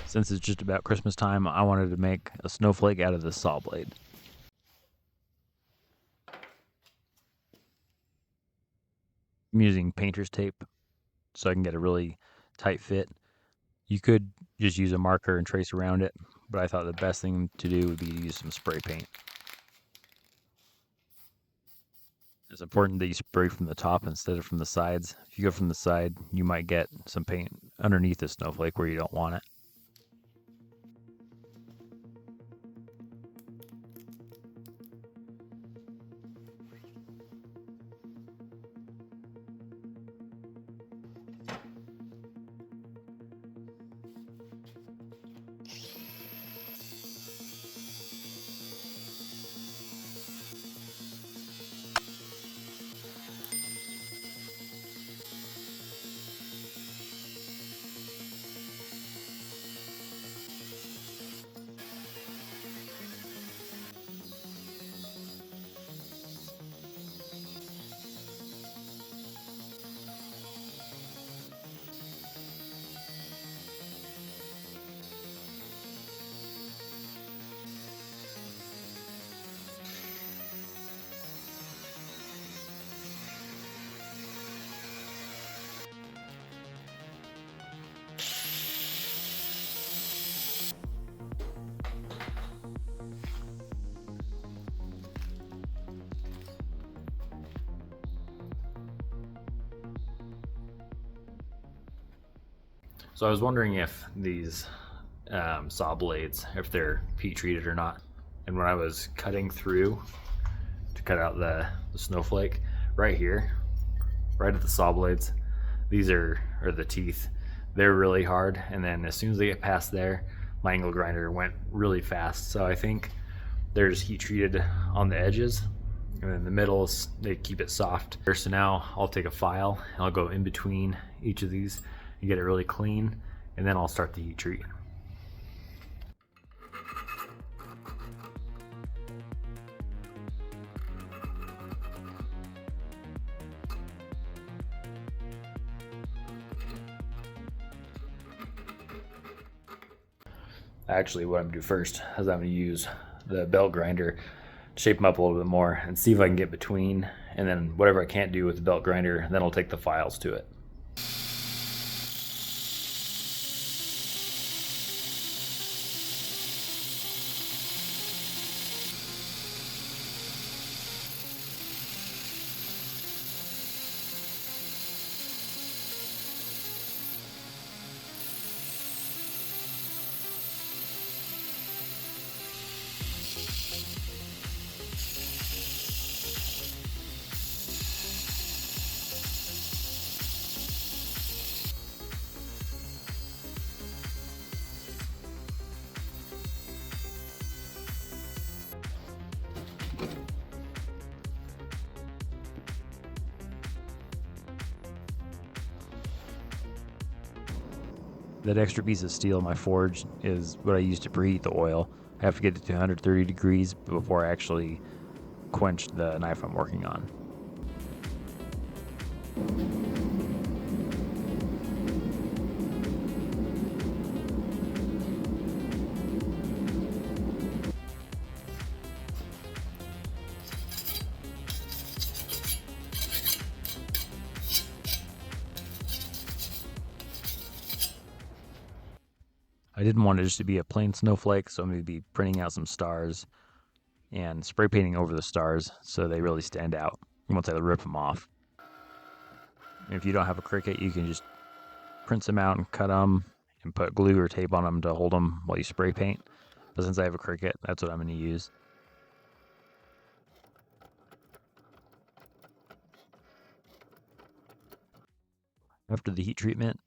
Since it's just about Christmas time, I wanted to make a snowflake out of the Sawblade. I'm using painter's tape so I can get a really tight fit. You could just use a marker and trace around it, but I thought the best thing to do would be to use some spray paint. It's important that you spray from the top instead of from the sides. If you go from the side, you might get some paint underneath the snowflake where you don't want it. So I was wondering if these saw blades, if they're heat treated or not. And when I was cutting through to cut out the snowflake, right here, right at the saw blades, these are the teeth. They're really hard, and then as soon as they get past there, my angle grinder went really fast. So I think they're just heat treated on the edges, and in the middle they keep it soft. So now I'll take a file and I'll go in between each of these and get it really clean, and then I'll start the heat treat. Actually, what I'm gonna do first is I'm gonna use the belt grinder to shape them up a little bit more and see if I can get between, and then whatever I can't do with the belt grinder, then I'll take the files to it. That extra piece of steel in my forge is what I use to preheat the oil. I have to get it to 130 degrees before I actually quench the knife I'm working on. I didn't want it just to be a plain snowflake, so I'm going to be printing out some stars and spray painting over the stars so they really stand out once I rip them off. And if you don't have a Cricut, you can just print them out and cut them and put glue or tape on them to hold them while you spray paint. But since I have a Cricut, that's what I'm going to use. After the heat treatment,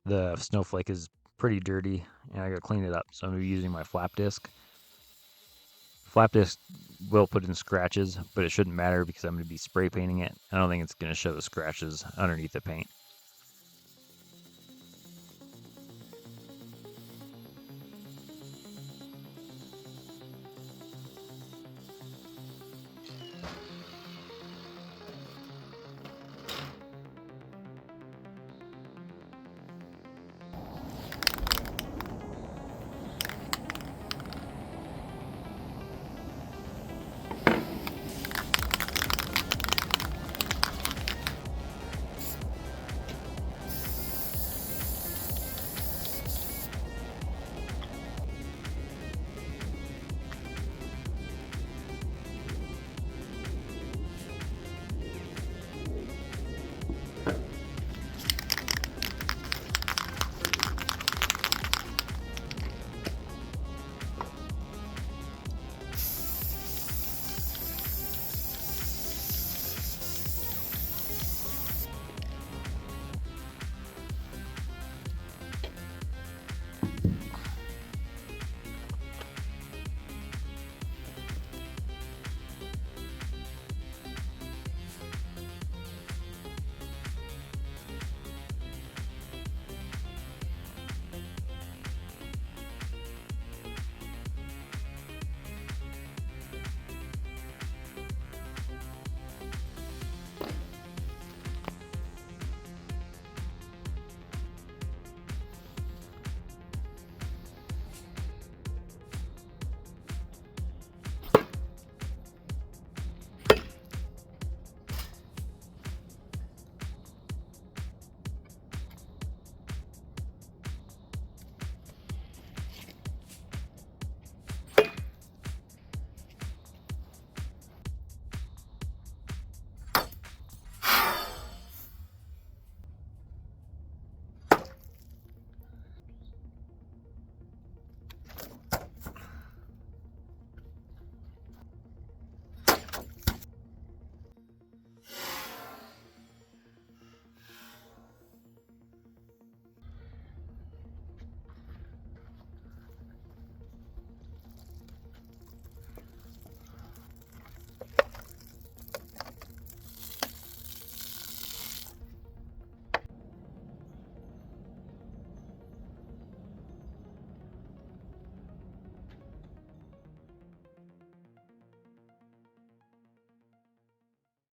the snowflake is pretty dirty and I gotta clean it up, so I'm gonna be using my flap disc. Flap disc will put in scratches, but it shouldn't matter because I'm gonna be spray painting it. I don't think it's gonna show the scratches underneath the paint.